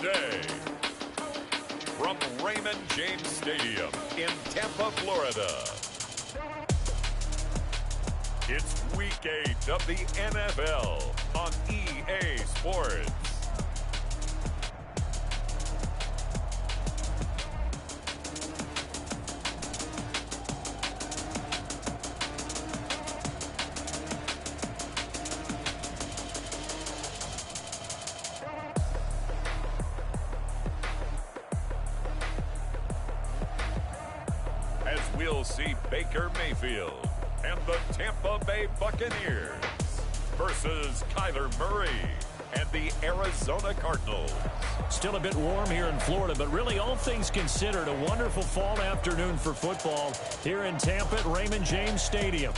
today, from Raymond James Stadium in Tampa, Florida, it's Week 8 of the NFL on EA Sports. As we'll see Baker Mayfield and the Tampa Bay Buccaneers versus Kyler Murray and the Arizona Cardinals. Still a bit warm here in Florida, but really all things considered, a wonderful fall afternoon for football here in Tampa at Raymond James Stadium.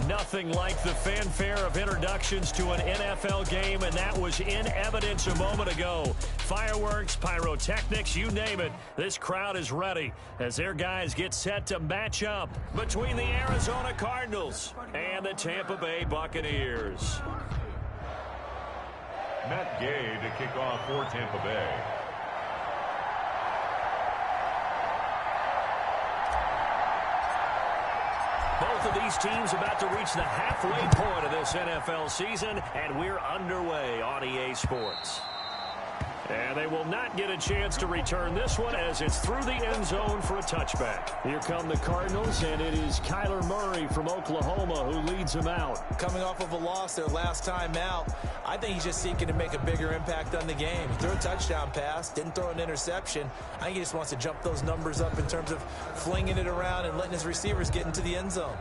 Nothing like the fanfare of introductions to an NFL game, and that was in evidence a moment ago. Fireworks, pyrotechnics, you name it. This crowd is ready as their guys get set to match up between the Arizona Cardinals and the Tampa Bay Buccaneers. Matt Gay to kick off for Tampa Bay. Both of these teams about to reach the halfway point of this NFL season, and we're underway on EA Sports. And they will not get a chance to return this one as it's through the end zone for a touchback. Here come the Cardinals, and it is Kyler Murray from Oklahoma who leads them out. Coming off of a loss their last time out, I think he's just seeking to make a bigger impact on the game. He threw a touchdown pass, didn't throw an interception. I think he just wants to jump those numbers up in terms of flinging it around and letting his receivers get into the end zone.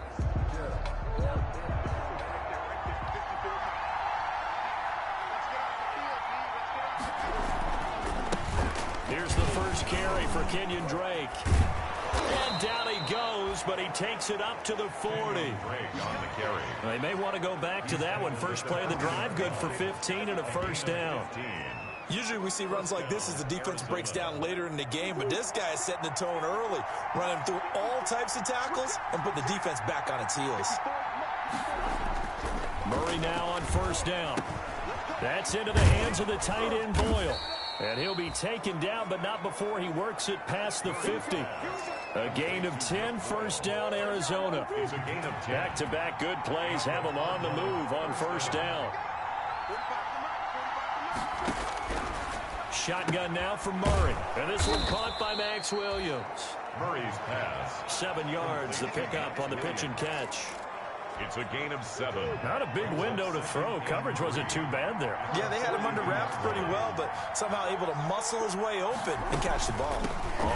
Here's the first carry for Kenyon Drake. And down he goes, but he takes it up to the 40. They may want to go back to that one. First play of the drive, good for 15 and a first down. Usually we see runs like this as the defense breaks down later in the game, but this guy is setting the tone early, running through all types of tackles and put the defense back on its heels. Murray now on first down. That's into the hands of the tight end Boyle. And he'll be taken down, but not before he works it past the 50. A gain of 10, first down, Arizona. Back-to-back good plays have them on the move on first down. Shotgun now for Murray. And this one caught by Max Williams. Murray's pass. 7 yards, the pickup on the pitch and catch. It's a gain of 7. Not a big window to throw. Coverage wasn't too bad there. Yeah, they had him under wraps pretty well, but somehow able to muscle his way open and catch the ball.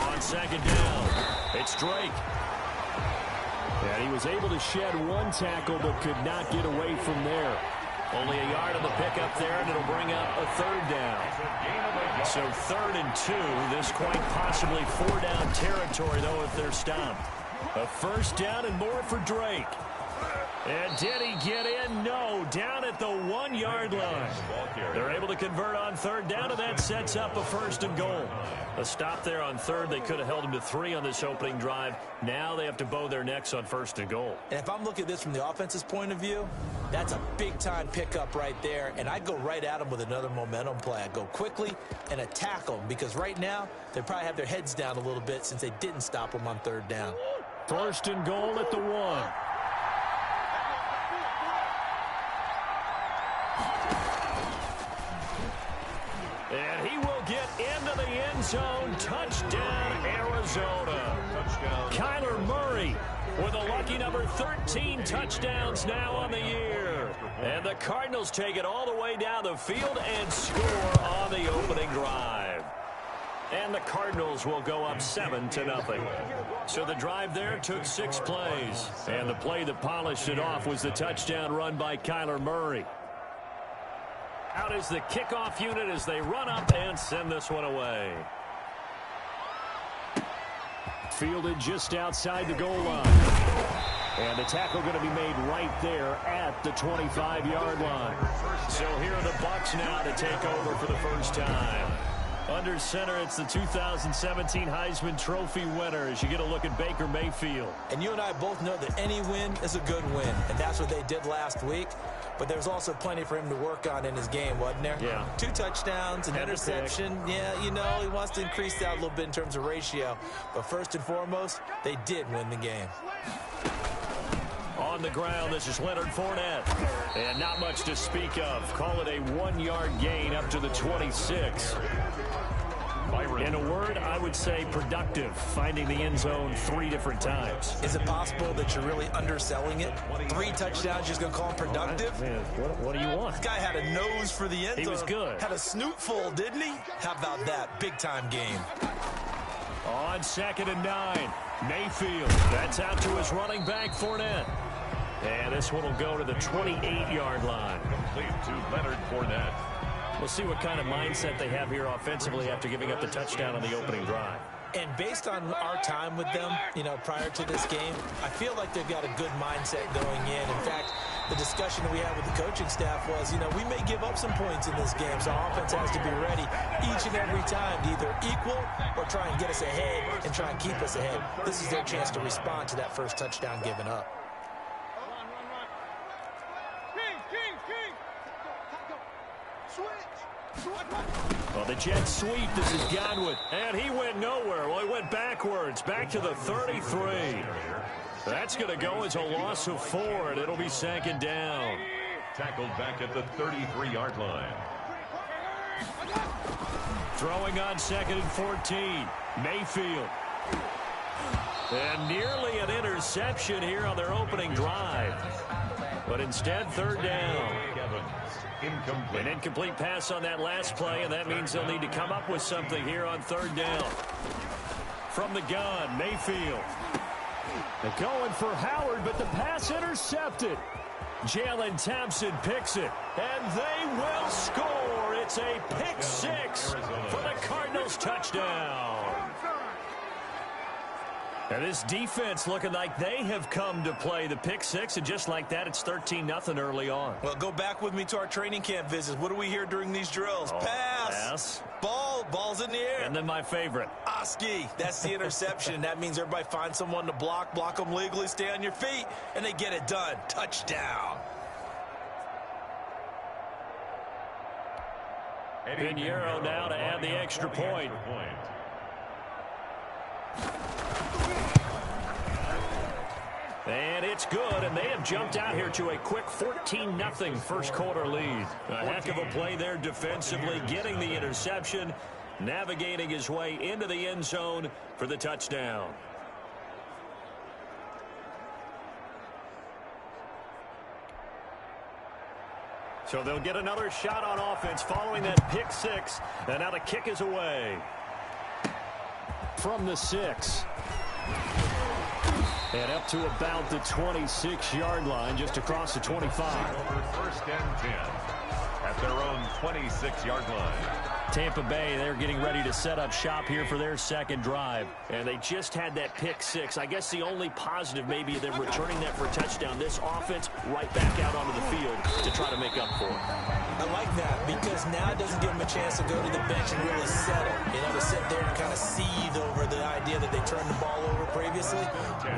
On second down, it's Drake. And he was able to shed one tackle, but could not get away from there. Only a yard on the pickup there, and it'll bring up a third down. So 3rd and 2. This quite possibly 4-down territory, though, if they're stopped. A first down and more for Drake. And did he get in? No, down at the 1-yard line. They're able to convert on third down, and that sets up a 1st and goal. A stop there on third. They could have held him to 3 on this opening drive. Now they have to bow their necks on 1st and goal. And if I'm looking at this from the offense's point of view, that's a big-time pickup right there, and I go right at him with another momentum play. I go quickly and attack them because right now they probably have their heads down a little bit since they didn't stop them on third down. 1st and goal at the 1. And he will get into the end zone. Touchdown, Arizona. Kyler Murray with a lucky number 13 touchdowns now on the year. And the Cardinals take it all the way down the field and score on the opening drive. And the Cardinals will go up 7-0. So the drive there took 6 plays. And the play that polished it off was the touchdown run by Kyler Murray. Out is the kickoff unit as they run up and send this one away. Fielded just outside the goal line. And the tackle going to be made right there at the 25-yard line. So here are the Bucks now to take over for the first time. Under center, it's the 2017 Heisman Trophy winner as you get a look at Baker Mayfield. And you and I both know that any win is a good win, and that's what they did last week. but there's also plenty for him to work on in his game, wasn't there? Yeah. 2 touchdowns, an interception. Yeah, you know, he wants to increase that a little bit in terms of ratio. But first and foremost, they did win the game. On the ground, this is Leonard Fournette. And not much to speak of. Call it a 1-yard gain up to the 26. In a word, I would say productive, finding the end zone 3 different times. Is it possible that you're really underselling it? 3 touchdowns, just going to call him productive? Man, what do you want? This guy had a nose for the end zone. He was good. Had a snoot full, didn't he? How about that? Big-time game. On 2nd and 9, Mayfield. That's out to his running back, Fournette. And this one will go to the 28-yard line. Complete to Leonard Fournette. We'll see what kind of mindset they have here offensively after giving up the touchdown on the opening drive. And based on our time with them, you know, prior to this game, I feel like they've got a good mindset going in. In fact, the discussion that we had with the coaching staff was, you know, we may give up some points in this game, so our offense has to be ready each and every time to either equal or try and get us ahead and try and keep us ahead. This is their chance to respond to that first touchdown given up. Well, the jet sweep, this is Godwin, and he went nowhere. Well, he went backwards, back to the 33. That's going to go as a loss of 4, and it'll be 2nd down. Tackled back at the 33-yard line. Throwing on 2nd and 14, Mayfield. And nearly an interception here on their opening drive. But instead, 3rd down. Incomplete. An incomplete pass on that last play, and that means they'll need to come up with something here on 3rd down. From the gun, Mayfield. They're going for Howard, but the pass intercepted. Jalen Thompson picks it, and they will score. It's a pick 6 for the Cardinals touchdown. And this defense looking like they have come to play the pick 6, and just like that, it's 13-0 early on. Well, go back with me to our training camp visits. What do we hear during these drills? Pass. Ball's in the air. And then my favorite. Oski. That's the interception. That means everybody finds someone to block them legally, stay on your feet, and they get it done. Touchdown. Pinheiro now to add the extra point. And it's good, and they have jumped out here to a quick 14-0 first quarter lead. A heck of a play there defensively, getting the interception, navigating his way into the end zone for the touchdown. So they'll get another shot on offense following that pick 6, and now the kick is away. From the 6. And up to about the 26-yard line, just across the 25. Over 1st and 10 at their own 26-yard line. Tampa Bay, they're getting ready to set up shop here for their 2nd drive. And they just had that pick 6. I guess the only positive maybe them returning that for a touchdown. This offense right back out onto the field to try to make up for it. I like that because now it doesn't give them a chance to go to the bench and really settle. You know, to sit there and kind of seethe over the idea that they turned the ball over previously.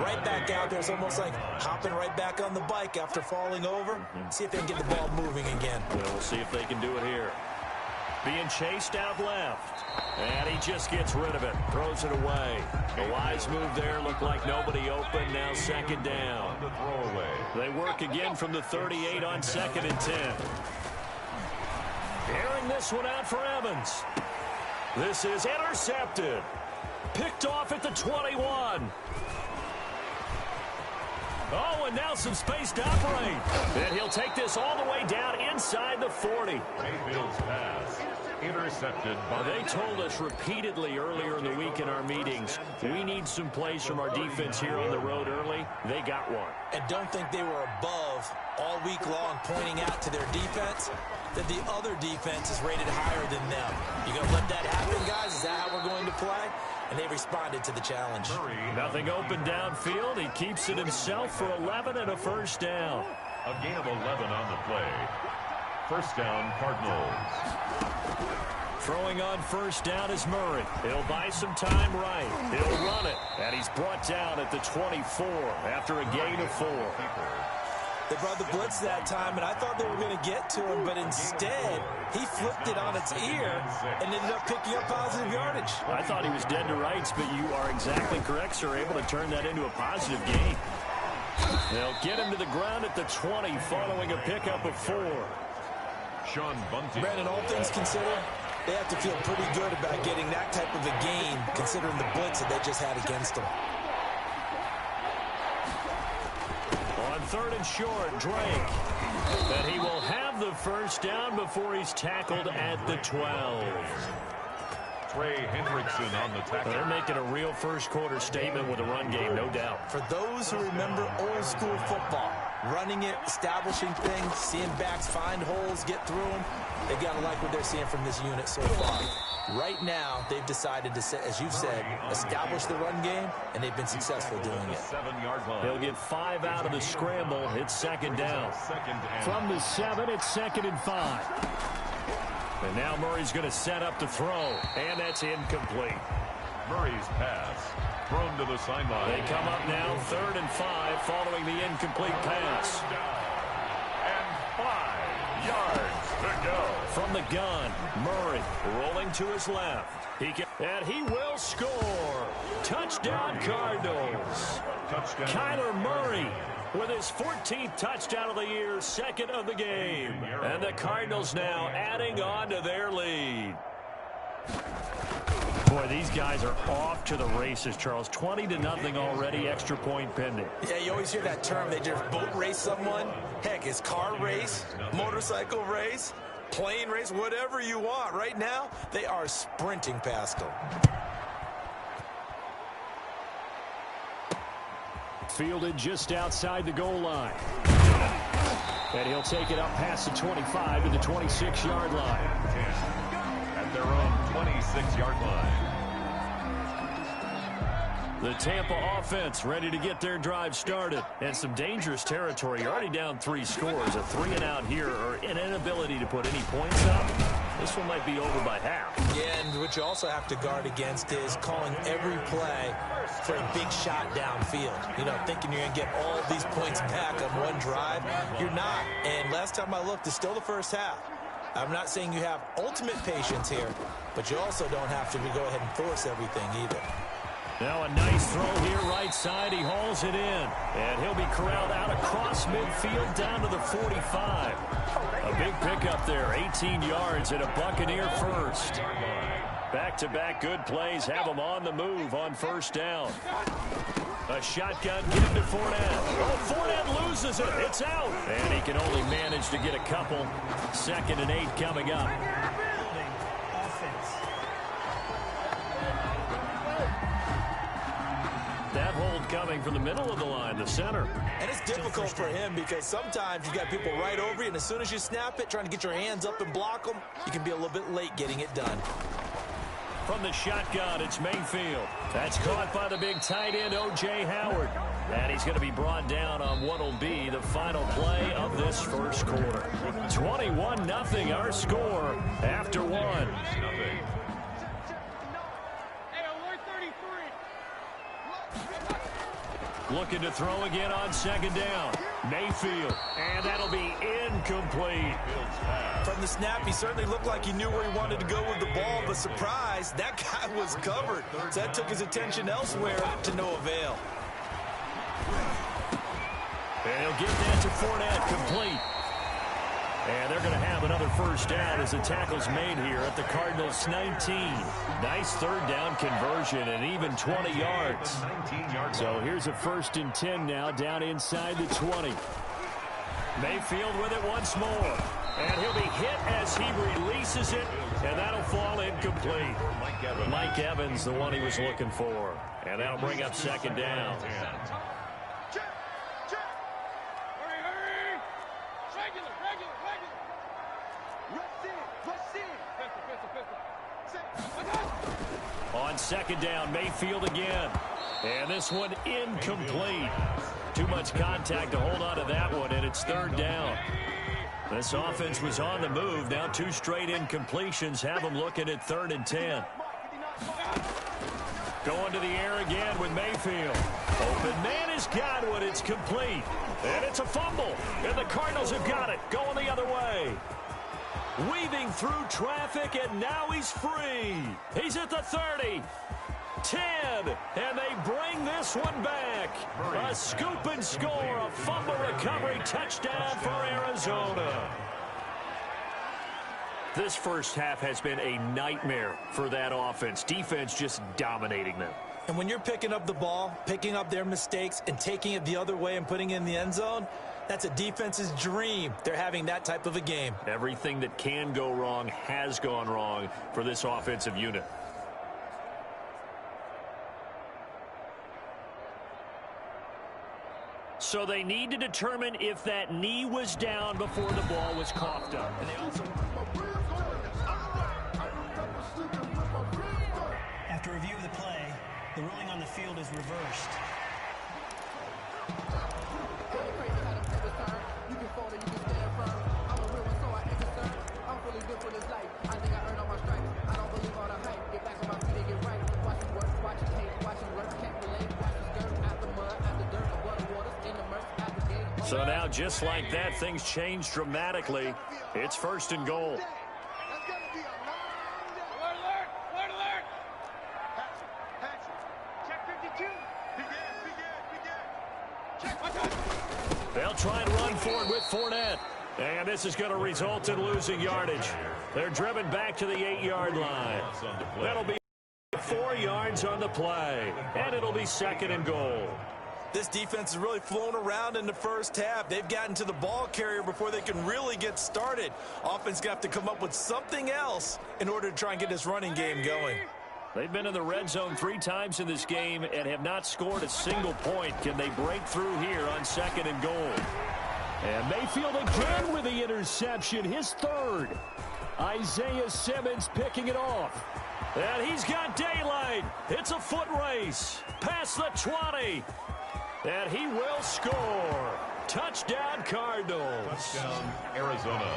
Right back out there. It's almost like hopping right back on the bike after falling over. See if they can get the ball moving again. Well, we'll see if they can do it here. Being chased out left. And he just gets rid of it. Throws it away. A wise move there. Looked like nobody open. Now 2nd down. They work again from the 38 on 2nd and 10. Airing this one out for Evans. This is intercepted. Picked off at the 21. Oh, and now some space to operate. And he'll take this all the way down inside the 40. Mayfield's pass intercepted. They told us repeatedly earlier in the week in our meetings, we need some plays from our defense here on the road early. They got one. And don't think they were above all week long pointing out to their defense that the other defense is rated higher than them. You going to let that happen, guys? Is that how we're going to play? And they responded to the challenge. Nothing open downfield. He keeps it himself for 11 and a 1st down. A gain of 11 on the play. 1st down, Cardinals. Throwing on 1st down is Murray. He'll buy some time right. He'll run it. And he's brought down at the 24 after a gain of 4. They brought the blitz that time, and I thought they were going to get to him, but instead, he flipped it on its ear and ended up picking up positive yardage. I thought he was dead to rights, but you are exactly correct, sir. Able to turn that into a positive gain. They'll get him to the ground at the 20 following a pickup of 4. Sean Bunting. Brandon, all things considered, they have to feel pretty good about getting that type of a gain considering the blitz that they just had against them. On 3rd and short, Drake. But he will have the first down before he's tackled at the 12. Trey Hendrickson on the tackle. They're making a real first-quarter statement with a run game, no doubt. For those who remember old-school football, running it, establishing things, seeing backs find holes, get through them, they've got to like what they're seeing from this unit so far. Right now, they've decided to, as you've said, establish the run game, and they've been successful doing it. 7-yard line. He'll get 5 out of the scramble. It's 2nd down. From the 7, it's 2nd and 5. And now Murray's going to set up to throw, and that's incomplete. Murray's pass thrown to the sideline. They come up now 3rd and 5 following the incomplete pass. And 5 yards to go. From the gun, Murray rolling to his left. And he will score. Touchdown, Cardinals. Touchdown. Kyler Murray with his 14th touchdown of the year, 2nd of the game. And the Cardinals now adding on to their lead. Boy, these guys are off to the races, Charles. 20-0 already, extra point pending. Yeah, you always hear that term. They just boat race someone. Heck, it's car race, motorcycle race, plane race, whatever you want. Right now, they are sprinting past them. Fielded just outside the goal line. And he'll take it up past the 25 to the 26-yard line. At their own 26-yard line. The Tampa offense ready to get their drive started. And some dangerous territory. You're already down 3 scores. A 3-and-out here or an inability to put any points up. This one might be over by half. Yeah, and what you also have to guard against is calling every play for a big shot downfield. You know, thinking you're going to get all these points back on one drive. You're not. And last time I looked, it's still the first half. I'm not saying you have ultimate patience here, but you also don't have to go ahead and force everything either. Now a nice throw here right side. He hauls it in. And he'll be corralled out across midfield down to the 45. A big pickup there. 18 yards and a Buccaneer first. Back-to-back good plays have him on the move on first down. A shotgun give to Fournette. Oh, Fournette loses it. It's out. And he can only manage to get a couple. 2nd and 8 coming up. That hold coming from the middle of the line, the center. And it's difficult for him because sometimes you got people right over you, and as soon as you snap it, trying to get your hands up and block them, you can be a little bit late getting it done. From the shotgun, it's Mayfield. That's caught by the big tight end, O.J. Howard. And he's going to be brought down on what will be the final play of this first quarter. 21-0 our score after 1. Looking to throw again on 2nd down. Mayfield, and that'll be incomplete. From the snap, he certainly looked like he knew where he wanted to go with the ball, but surprise, that guy was covered. So that took his attention elsewhere to no avail. And he'll give that to Fournette, complete. And they're going to have another first down as the tackle's made here at the Cardinals' 19. Nice 3rd down conversion and even 20 yards. So here's a 1st and 10 now down inside the 20. Mayfield with it once more. And he'll be hit as he releases it, and that'll fall incomplete. Mike Evans, the one he was looking for. And that'll bring up 2nd down. On 2nd down, Mayfield again. And this one incomplete. Too much contact to hold on to that one, and it's 3rd down. This offense was on the move. Now 2 straight incompletions have them looking at 3rd and 10. Going to the air again with Mayfield. Open man has got one. It's complete. And it's a fumble. And the Cardinals have got it. Going the other way. Weaving through traffic, and now he's free. He's at the 30. 10. And they bring this one back. A scoop and score. A fumble recovery touchdown for Arizona. This first half has been a nightmare for that offense. Defense just dominating them. And when you're picking up the ball, picking up their mistakes, and taking it the other way and putting it in the end zone, that's a defense's dream. They're having that type of a game. Everything that can go wrong has gone wrong for this offensive unit. So they need to determine if that knee was down before the ball was coughed up. And they also... After review of the play, the ruling on the field is reversed. So now, just like that, things change dramatically. It's 1st and goal. They'll try and run for it with Fournette. And this is going to result in losing yardage. They're driven back to the 8-yard line. That'll be 4 yards on the play. And it'll be 2nd and goal. This defense has really flown around in the first half. They've gotten to the ball carrier before they can really get started. Offense got to come up with something else in order to try and get this running game going. They've been in the red zone 3 times in this game and have not scored a single point. Can they break through here on 2nd and goal? And Mayfield again with the interception, his 3rd. Isaiah Simmons picking it off. And he's got daylight. It's a foot race. Past the 20. And he will score. Touchdown, Cardinals. Touchdown, Arizona.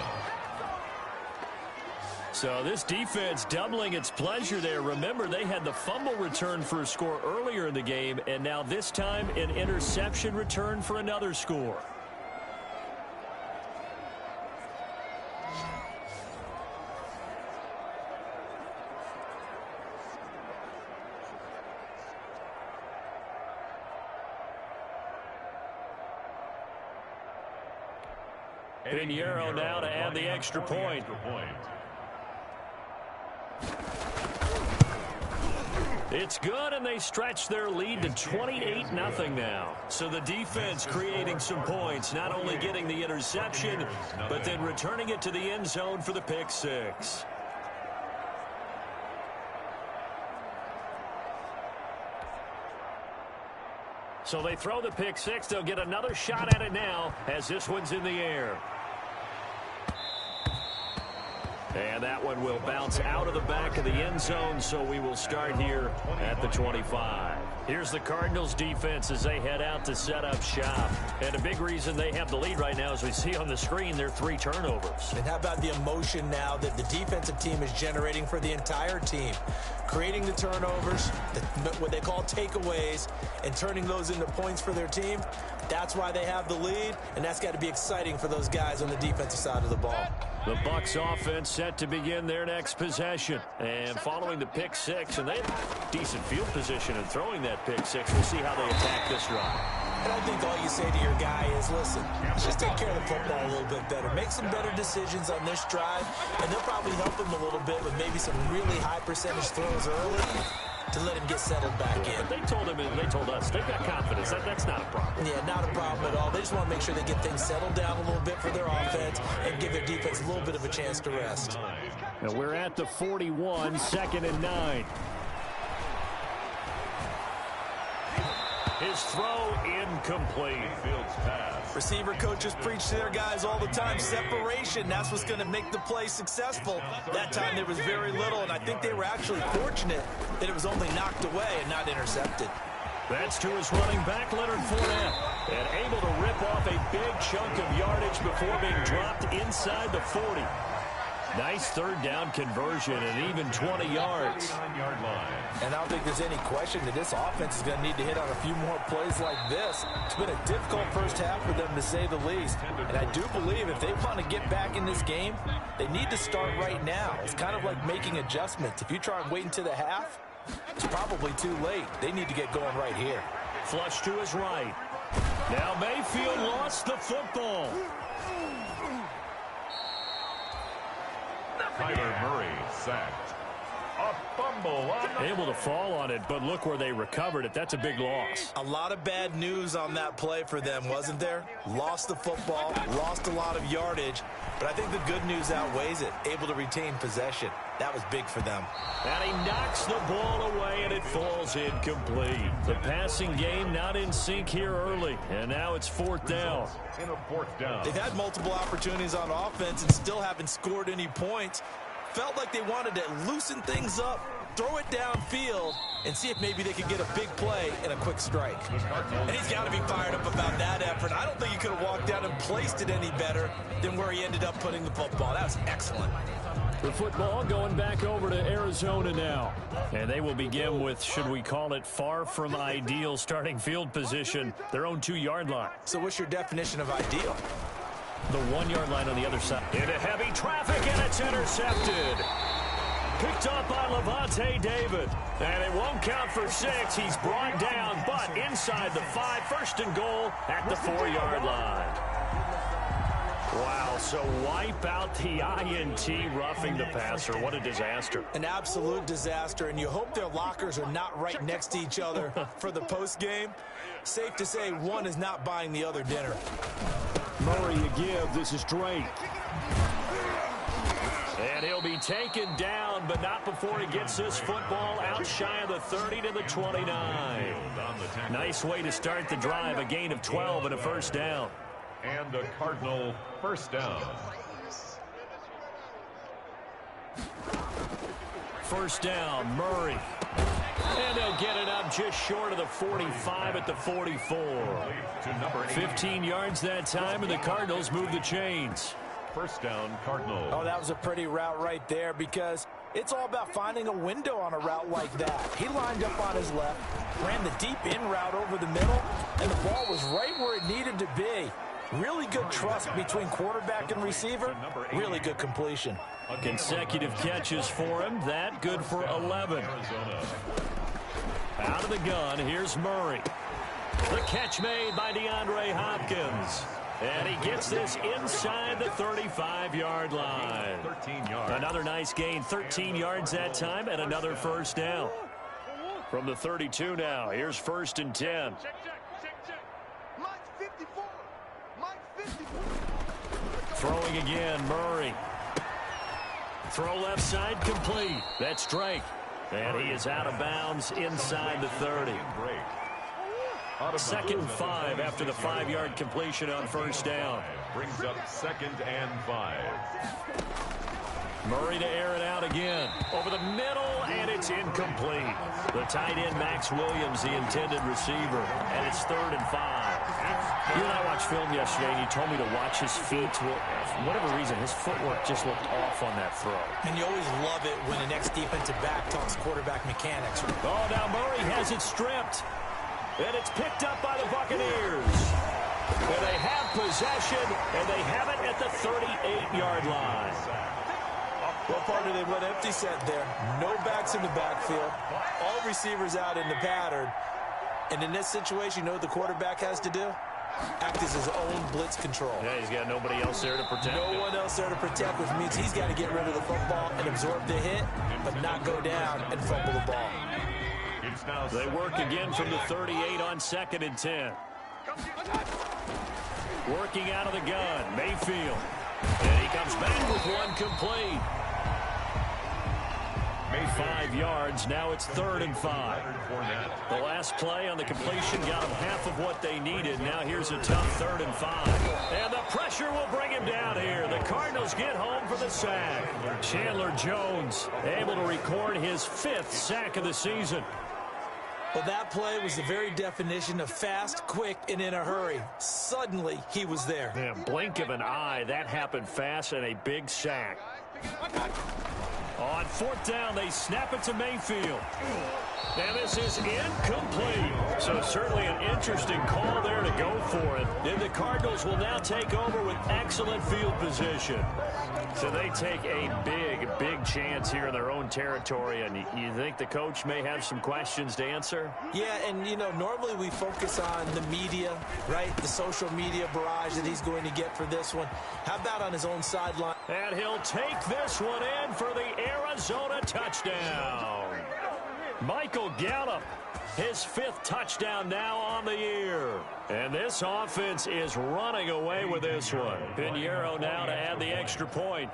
So this defense doubling its pleasure there. Remember, they had the fumble return for a score earlier in the game, and now this time an interception return for another score. Pinheiro now to add the extra point. It's good, and they stretch their lead to 28-0 now. So the defense creating some points, not only getting the interception, but then returning it to the end zone for the pick 6. So they throw the pick 6. They'll get another shot at it now as this one's in the air. And that one will bounce out of the back of the end zone, so we will start here at the 25. Here's the Cardinals defense as they head out to set up shop. And a big reason they have the lead right now, as we see on the screen, their 3 turnovers. And how about the emotion now that the defensive team is generating for the entire team? Creating the turnovers, what they call takeaways, and turning those into points for their team. That's why they have the lead, and that's got to be exciting for those guys on the defensive side of the ball. The Bucks offense set to begin their next possession. And following the pick 6, and they have decent field position in throwing that pick 6. We'll see how they attack this drive. And I think all you say to your guy is, listen, just take care of the football a little bit better. Make some better decisions on this drive, and they'll probably help him a little bit with maybe some really high percentage throws early to let him get settled back in. But they told him, and they told us, they've got confidence. That's not a problem. Yeah, not a problem at all. They just want to make sure they get things settled down a little bit for their offense and give their defense a little bit of a chance to rest. And we're at the 41, 2nd and 9. His throw incomplete. Receiver coaches preach to their guys all the time. Separation, that's what's going to make the play successful. That time there was very little, and I think they were actually fortunate that it was only knocked away and not intercepted. That's to his running back, Leonard Fournette, and able to rip off a big chunk of yardage before being dropped inside the 40. Nice third down conversion and even 20 yards. And I don't think there's any question that this offense is going to need to hit on a few more plays like this. It's been a difficult first half for them, to say the least. And I do believe if they want to get back in this game, they need to start right now. It's kind of like making adjustments. If you try and wait until the half, it's probably too late. They need to get going right here. Flush to his right. Now Mayfield lost the football. Kyler Murray sacked. A fumble. Able to fall on it, but look where they recovered it. That's a big loss. A lot of bad news on that play for them, wasn't there? Lost the football, lost a lot of yardage, but I think the good news outweighs it. Able to retain possession. That was big for them. And he knocks the ball away, and it falls incomplete. The passing game not in sync here early, and now it's fourth down. In a fourth down. They've had multiple opportunities on offense and still haven't scored any points. Felt like they wanted to loosen things up, throw it downfield, and see if maybe they could get a big play and a quick strike. And he's got to be fired up about that effort. I don't think he could have walked down and placed it any better than where he ended up putting the football. That was excellent. The football going back over to Arizona now. And they will begin with, should we call it, far from ideal starting field position, their own 2-yard line. So what's your definition of ideal? The 1-yard line on the other side. Into heavy traffic, and it's intercepted. Picked up by Levante David. And it won't count for 6. He's brought down, but inside the 5. First and goal at the 4-yard line. Wow, so wipe out the INT, roughing the passer. What a disaster. An absolute disaster, and you hope their lockers are not right next to each other for the postgame. Safe to say one is not buying the other dinner. Murray again. This is Drake. And he'll be taken down, but not before he gets this football out shy of the 30 to the 29. Nice way to start the drive. A gain of 12 and a first down. And a Cardinal first down. First down, Murray. And they'll get it up just short of the 45 at the 44. 15 yards that time, and the Cardinals move the chains. First down, Cardinals. Oh, that was a pretty route right there, because it's all about finding a window on a route like that. He lined up on his left, ran the deep in route over the middle, and the ball was right where it needed to be. Really good trust between quarterback and receiver. Really good completion. Consecutive catches for him. That good for 11. Out of the gun, here's Murray. The catch made by DeAndre Hopkins. And he gets this inside the 35-yard line. 13 yards. Another nice gain, 13 yards that time, and another first down. From the 32 now, here's first and 10. Throwing again, Murray. Throw left side complete. That's Drake. And he is out of bounds inside the 30. Second and 5 after the 5-yard completion on first down. Brings up second and 5. Murray to air it out again. Over the middle, and it's incomplete. The tight end, Max Williams, the intended receiver. And it's third and 5. You and I watched film yesterday, and you told me to watch his feet. For whatever reason, his footwork just looked off on that throw. And you always love it when the next defensive back talks quarterback mechanics. Oh, now Murray has it stripped. And it's picked up by the Buccaneers. And they have possession, and they have it at the 38-yard line. Well, partner, they went empty set there. No backs in the backfield. All receivers out in the pattern. And in this situation, you know what the quarterback has to do? Act as his own blitz control. Yeah, he's got nobody else there to protect him. No one else there to protect, which means he's got to get rid of the football and absorb the hit, but not go down and fumble the ball. They work again from the 38 on second and 10. Working out of the gun, Mayfield. And he comes back with one complete. 5 yards. Now it's third and 5. The last play on the completion got them half of what they needed. Now here's a tough third and 5. And the pressure will bring him down here. The Cardinals get home for the sack. Chandler Jones able to record his 5th sack of the season. Well, that play was the very definition of fast, quick, and in a hurry. Suddenly, he was there. Man, blink of an eye, that happened fast and a big sack. On fourth down, they snap it to Mayfield. And this is incomplete. So certainly an interesting call there to go for it. And the Cardinals will now take over with excellent field position. So they take a big chance here in their own territory. And you think the coach may have some questions to answer? Yeah, and, you know, normally we focus on the media, right? The social media barrage that he's going to get for this one. How about on his own sideline? And he'll take this one in for the Arizona touchdown. Michael Gallup, his 5th touchdown now on the year. And this offense is running away with this one. Pinheiro now to add the extra point.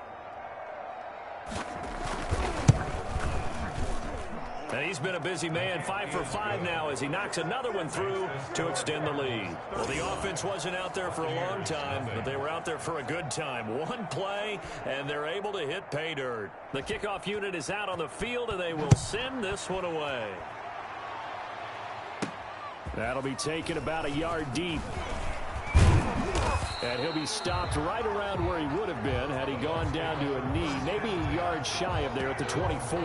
And he's been a busy man, 5 for 5 now as he knocks another one through to extend the lead. Well, the offense wasn't out there for a long time, but they were out there for a good time. One play, and they're able to hit pay dirt. The kickoff unit is out on the field, and they will send this one away. That'll be taken about a yard deep. And he'll be stopped right around where he would have been had he gone down to a knee, maybe a yard shy of there at the 24.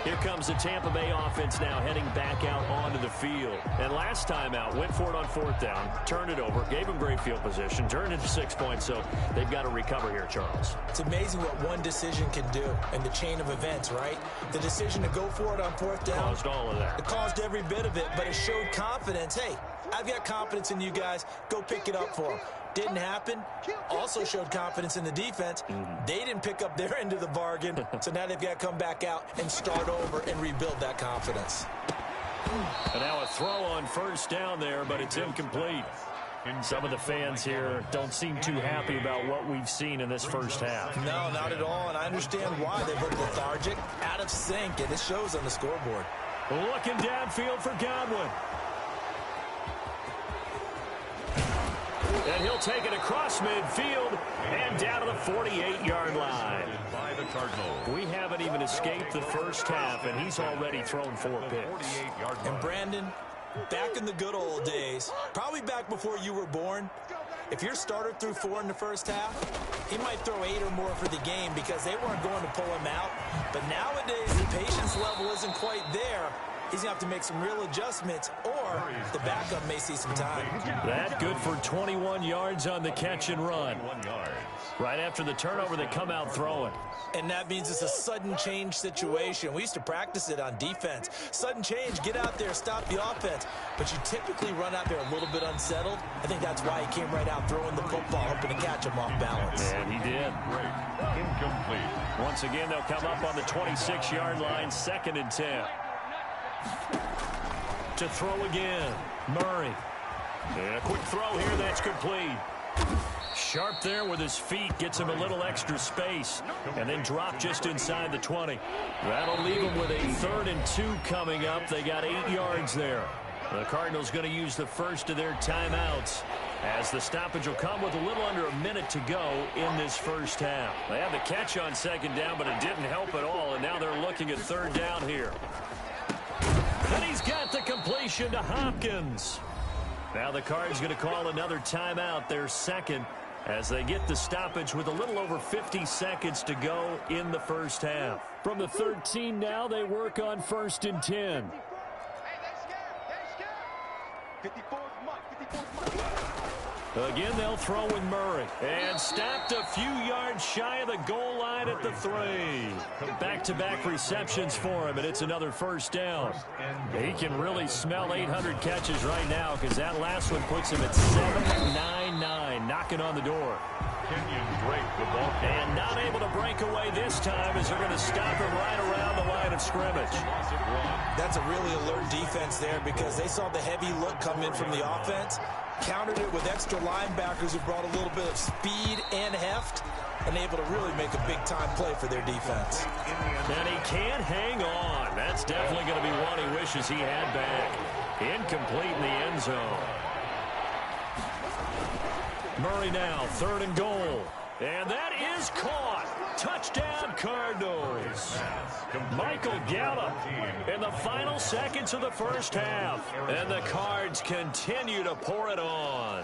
Here comes the Tampa Bay offense now heading back out onto the field. And last time out, went for it on fourth down, turned it over, gave him great field position, turned into 6 points, so they've got to recover here, Charles. It's amazing what one decision can do in the chain of events, right? The decision to go for it on fourth down. Caused all of that. It caused every bit of it, but it showed confidence. Hey, I've got confidence in you guys. Go pick it up for them. Didn't happen. Also showed confidence in the defense. They didn't pick up their end of the bargain, so now they've got to come back out and start over and rebuild that confidence. And now a throw on first down there, but it's incomplete. Some of the fans here don't seem too happy about what we've seen in this first half. No, not at all, and I understand why. They look lethargic, out of sync, and it shows on the scoreboard. Looking downfield for Godwin. And he'll take it across midfield and down to the 48-yard line. By the Cardinals. We haven't even escaped the first half, and he's already thrown 4 picks. And Brandon, back in the good old days, probably back before you were born, if your starter threw 4 in the first half, he might throw 8 or more for the game because they weren't going to pull him out. But nowadays, the patience level isn't quite there. He's going to have to make some real adjustments, or the backup may see some time. That good for 21 yards on the catch and run. Right after the turnover, they come out throwing. And that means it's a sudden change situation. We used to practice it on defense. Sudden change, get out there, stop the offense. But you typically run out there a little bit unsettled. I think that's why he came right out throwing the football, hoping to catch him off balance. And he did. Incomplete. Once again, they'll come up on the 26-yard line, 2nd and 10. To throw again, Murray. And a quick throw here, that's complete. Sharp there with his feet, gets him a little extra space, and then drop just inside the 20. That'll leave him with a 3rd and 2 coming up. They got 8 yards there. The Cardinals going to use the first of their timeouts, as the stoppage will come with a little under a minute to go in this first half. They had the catch on 2nd down, but it didn't help at all, and now they're looking at 3rd down here. And he's got the completion to Hopkins. Now the Cards going to call another timeout, their 2nd, as they get the stoppage with a little over 50 seconds to go in the first half. From the 13 now, they work on 1st and 10. Again, they'll throw with Murray. And stopped a few yards shy of the goal line at the 3. Back-to-back receptions for him, and it's another first down. He can really smell 800 catches right now, because that last one puts him at 799, knocking on the door. Kenyon Drake, the ball. And not able to break away this time, as they're going to stop him right around the line of scrimmage. That's a really alert defense there, because they saw the heavy look come in from the offense, countered it with extra linebackers who brought a little bit of speed and heft, and able to really make a big-time play for their defense. And he can't hang on. That's definitely going to be one he wishes he had back. Incomplete in the end zone. Murray now, 3rd and goal. And that is caught. Touchdown, Cardinals. Michael Gallup in the final seconds of the first half. And the Cards continue to pour it on.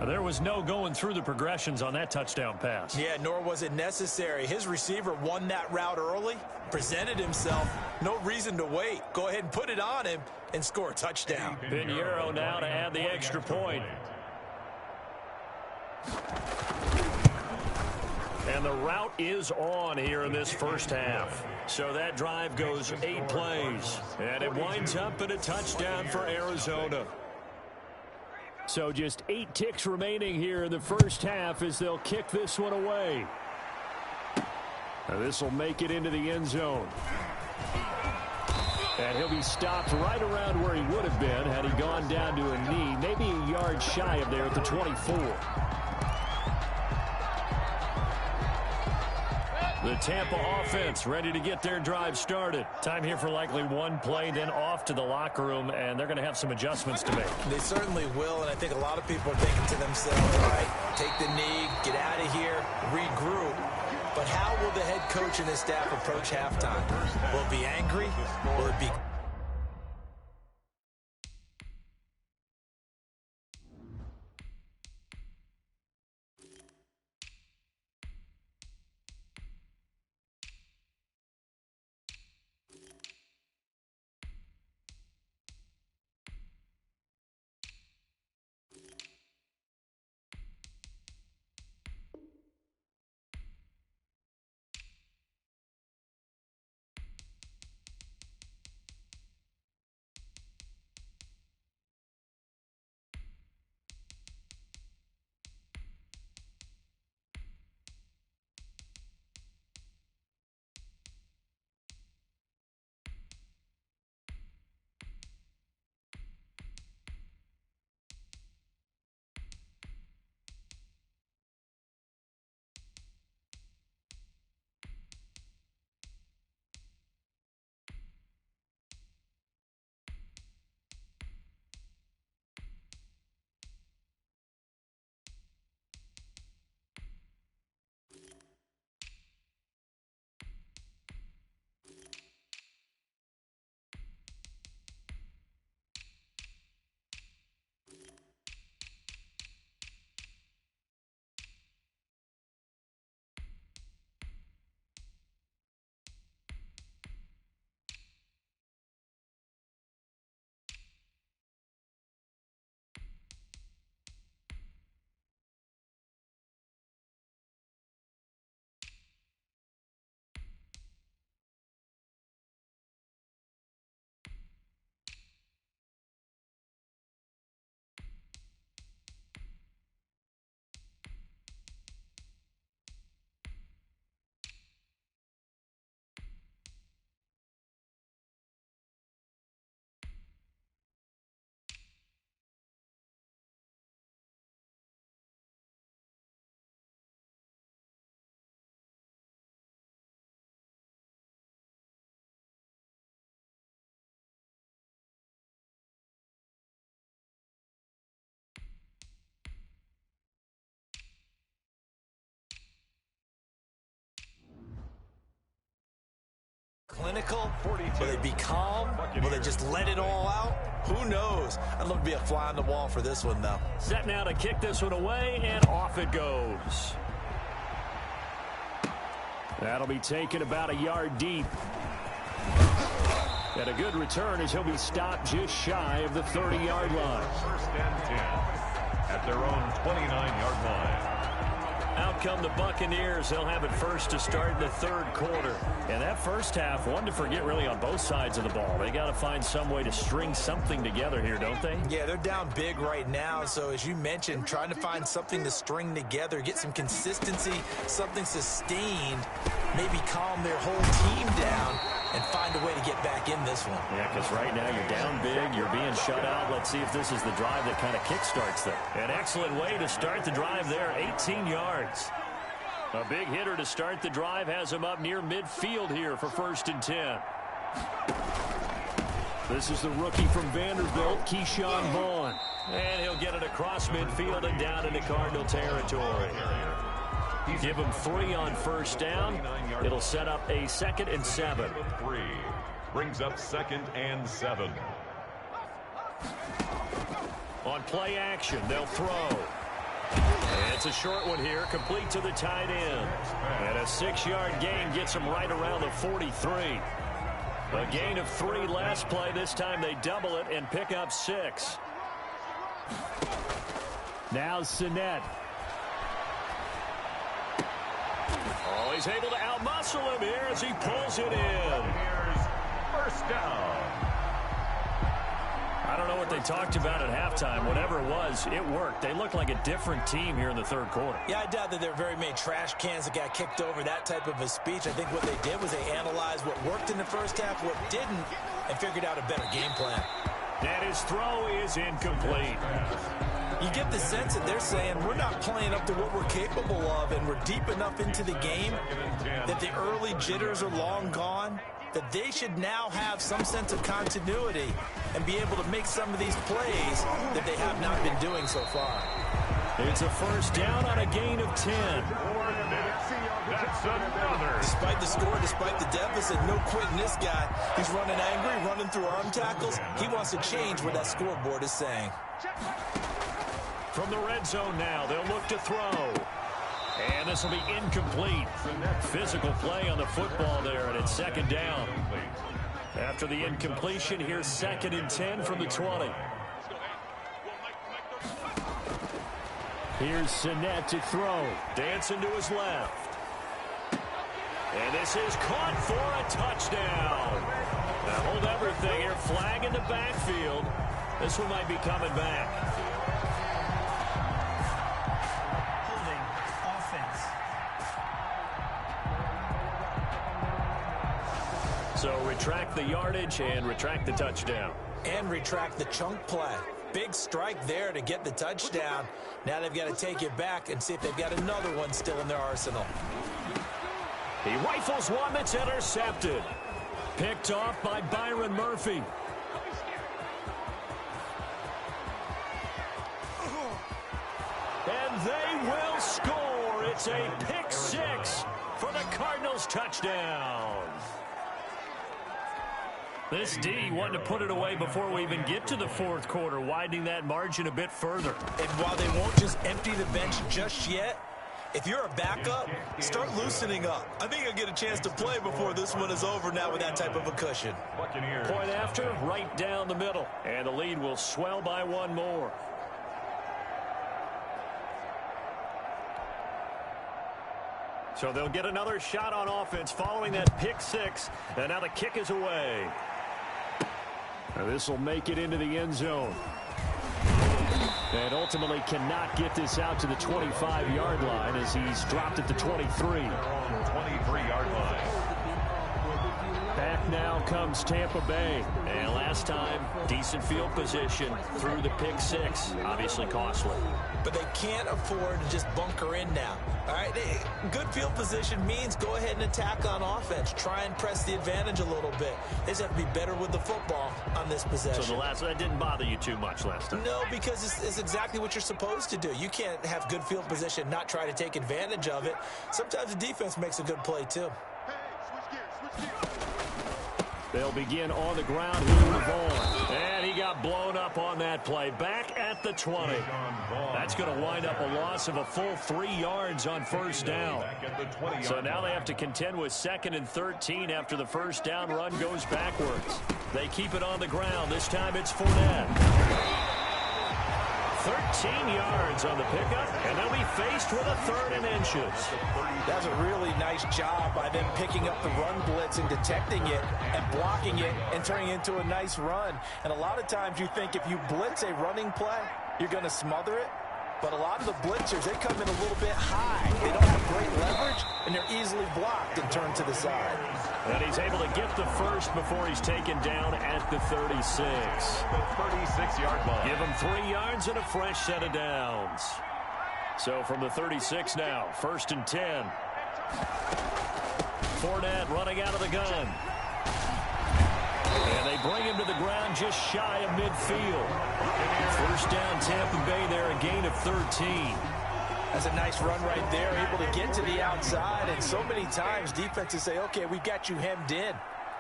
There was no going through the progressions on that touchdown pass. Yeah, nor was it necessary. His receiver won that route early, presented himself. No reason to wait. Go ahead and put it on him and score a touchdown. Pinheiro now to add the extra point. And the route is on here in this first half. So that drive goes 8 plays. And it winds up in a touchdown for Arizona. So just 8 ticks remaining here in the first half as they'll kick this one away. Now this will make it into the end zone. And he'll be stopped right around where he would have been had he gone down to a knee, maybe a yard shy of there at the 24. The Tampa offense ready to get their drive started. Time here for likely one play, then off to the locker room, and they're going to have some adjustments to make. They certainly will, and I think a lot of people are thinking to themselves, all right, take the knee, get out of here, regroup. But how will the head coach and his staff approach halftime? Will it be angry? Will it be... Clinical? Will they be calm? Will they just let it all out? Who knows? I'd love to be a fly on the wall for this one, though. Set now to kick this one away, and off it goes. That'll be taken about a yard deep. And a good return as he'll be stopped just shy of the 30-yard line. First and 10 at their own 29-yard line. Out come the Buccaneers. They'll have it first to start in the third quarter. And that first half, one to forget really on both sides of the ball. They got to find some way to string something together here, don't they? Yeah, they're down big right now. So as you mentioned, trying to find something to string together, get some consistency, something sustained, maybe calm their whole team down and find a way to get back in this one. Yeah, because right now you're down big, you're being shut out. Let's see if this is the drive that kind of kickstarts them. An excellent way to start the drive there, 18 yards. A big hitter to start the drive has him up near midfield here for first and 10. This is the rookie from Vanderbilt, Keyshawn Vaughn. And he'll get it across midfield and down into Cardinal territory. Give him 3 on first down. It'll set up a 2nd and 7. 3 brings up 2nd and 7. On play action, they'll throw. And it's a short one here, complete to the tight end. And a 6-yard gain gets him right around the 43. A gain of 3 last play. This time they double it and pick up 6. Now Sinnett. Oh, he's able to outmuscle him here as he pulls it in. Here's first down. I don't know what they talked about at halftime. Whatever it was, it worked. They looked like a different team here in the third quarter. Yeah, I doubt that there were very many trash cans that got kicked over, that type of a speech. I think what they did was they analyzed what worked in the first half, what didn't, and figured out a better game plan. And his throw is incomplete. You get the sense that they're saying we're not playing up to what we're capable of, and we're deep enough into the game that the early jitters are long gone, that they should now have some sense of continuity and be able to make some of these plays that they have not been doing so far. It's a first down on a gain of 10. That's another. Despite the score, despite the deficit, no quitting this guy. He's running angry, running through arm tackles. He wants to change what that scoreboard is saying. From the red zone now, they'll look to throw. And this will be incomplete. Physical play on the football there, and it's second down. After the incompletion, here's 2nd and 10 from the 20. Here's Sinnett to throw. Dancing to his left. And this is caught for a touchdown. Now hold everything here. Flag in the backfield. This one might be coming back. Holding offense. So retract the yardage and retract the touchdown. And retract the chunk play. Big strike there to get the touchdown. Now they've got to take it back and see if they've got another one still in their arsenal. He rifles one that's intercepted. Picked off by Byron Murphy. And they will score. It's a pick 6 for the Cardinals touchdown. This D wanted to put it away before we even get to the fourth quarter, widening that margin a bit further. And while they won't just empty the bench just yet, if you're a backup, start loosening up. I think you'll get a chance to play before this one is over now with that type of a cushion. Point after, right down the middle. And the lead will swell by 1 more. So they'll get another shot on offense following that pick 6. And now the kick is away. This will make it into the end zone. And ultimately cannot get this out to the 25-yard line as he's dropped at the 23. 23-yard line. Back now comes Tampa Bay. And last time, decent field position through the pick 6. Obviously costly. But they can't afford to just bunker in now. All right, good field position means go ahead and attack on offense. Try and press the advantage a little bit. They just have to be better with the football on this possession. So that didn't bother you too much last time? No, because it's exactly what you're supposed to do. You can't have good field position, not try to take advantage of it. Sometimes the defense makes a good play, too. They'll begin on the ground here with Vaughn. And he got blown up on that play. Back at the 20. That's going to wind up a loss of a full 3 yards on first down. So now they have to contend with 2nd and 13 after the first down run goes backwards. They keep it on the ground. This time it's Fournette. 13 yards on the pickup, and they'll be faced with a 3rd and inches. That's a really nice job by them picking up the run blitz and detecting it and blocking it and turning it into a nice run. And a lot of times you think if you blitz a running play, you're going to smother it. But a lot of the blitzers, they come in a little bit high. They don't have great leverage, and they're easily blocked and turned to the side. And he's able to get the first before he's taken down at the 36. The 36-yard line. Give him 3 yards and a fresh set of downs. So from the 36 now, 1st and 10. Fournette running out of the gun. And they bring him to the ground just shy of midfield. First down, Tampa Bay there, a gain of 13. That's a nice run right there, able to get to the outside. And so many times defenses say, okay, we've got you hemmed in.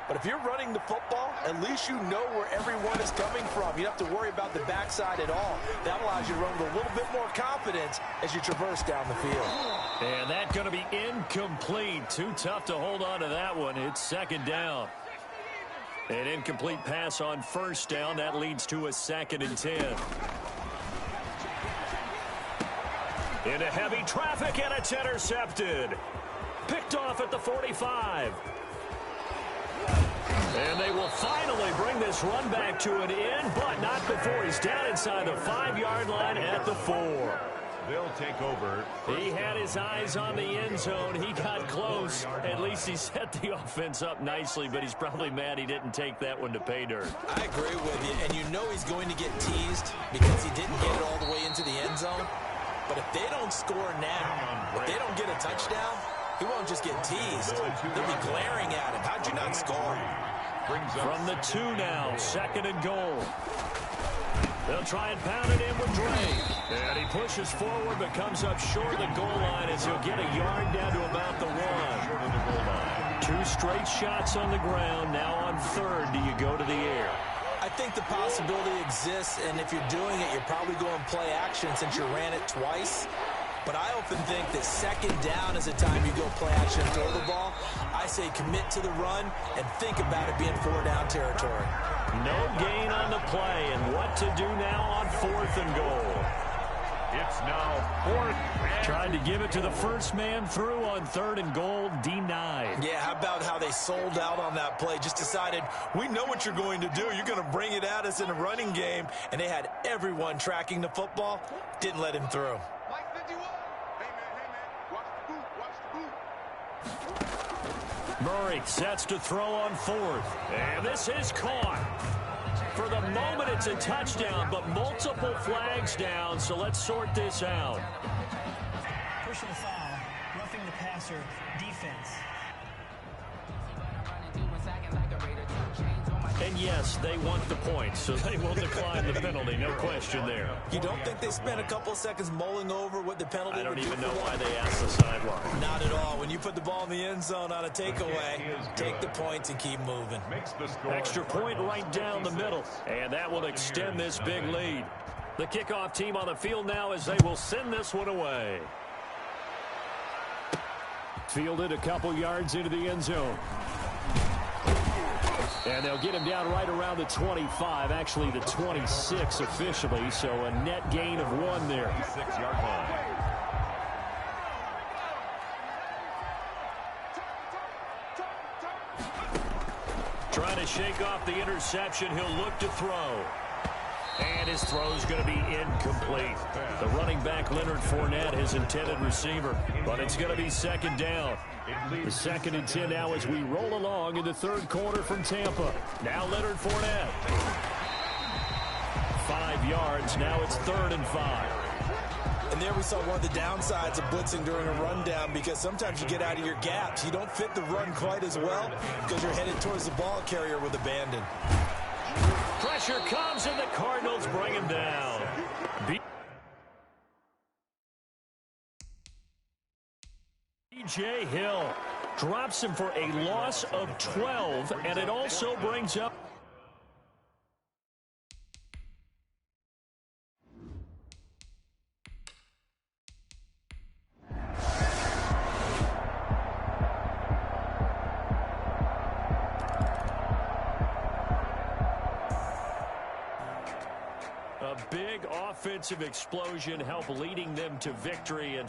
But if you're running the football, at least you know where everyone is coming from. You don't have to worry about the backside at all. That allows you to run with a little bit more confidence as you traverse down the field. And that's going to be incomplete. Too tough to hold on to that one. It's second down. An incomplete pass on first down. That leads to a 2nd and 10. Into heavy traffic, and it's intercepted. Picked off at the 45. And they will finally bring this run back to an end, but not before he's down inside the 5-yard line at the 4. They'll take over. He had his eyes on the end zone. He got close. At least he set the offense up nicely, but he's probably mad he didn't take that one to pay dirt. I agree with you, and you know he's going to get teased because he didn't get it all the way into the end zone. But if they don't score now, if they don't get a touchdown, he won't just get teased. They'll be glaring at him. How'd you not score? From the 2 now, 2nd and goal. They'll try and pound it in with Drake. And he pushes forward but comes up short of the goal line as he'll get a yard down to about the 1. 2 straight shots on the ground. Now on 3rd, do you go to the air? I think the possibility exists, and if you're doing it, you're probably going play action since you ran it twice. But I often think that 2nd down is the time you go play action and throw the ball. I say commit to the run and think about it being 4-down territory. No gain on the play, and what to do now on 4th and goal. It's now 4th. Tried to give it to the first man through on 3rd and goal, denied. Yeah, how about how they sold out on that play? Just decided, we know what you're going to do. You're going to bring it at us in a running game. And they had everyone tracking the football. Didn't let him through. Murray sets to throw on 4th. And this is caught. For the moment, it's a touchdown, but multiple flags down, so let's sort this out. Personal foul, roughing the passer, defense. And yes, they want the point, so they will decline the penalty, no question there. You don't think they spent a couple of seconds mulling over what the penalty I don't would do even know for why them? they asked the sideline. Not at all. When you put the ball in the end zone on a takeaway, take the points and keep moving. Extra point right down the middle, and that will extend this big lead. The kickoff team on the field now as they will send this one away. Fielded a couple yards into the end zone. And they'll get him down right around the 25, actually the 26 officially, so a net gain of 1 there. 6-yard line. Trying to shake off the interception, he'll look to throw. And his throw is going to be incomplete. The running back, Leonard Fournette, his intended receiver. But it's going to be 2nd down. The 2nd and 10 now as we roll along in the 3rd quarter from Tampa. Now Leonard Fournette. 5 yards. Now it's 3rd and 5. And there we saw one of the downsides of blitzing during a rundown because sometimes you get out of your gaps. You don't fit the run quite as well because you're headed towards the ball carrier with abandon. Pressure comes and the Cardinals bring him down. B.J. Hill drops him for a loss of 12, and it also brings up a big offensive explosion, help leading them to victory. And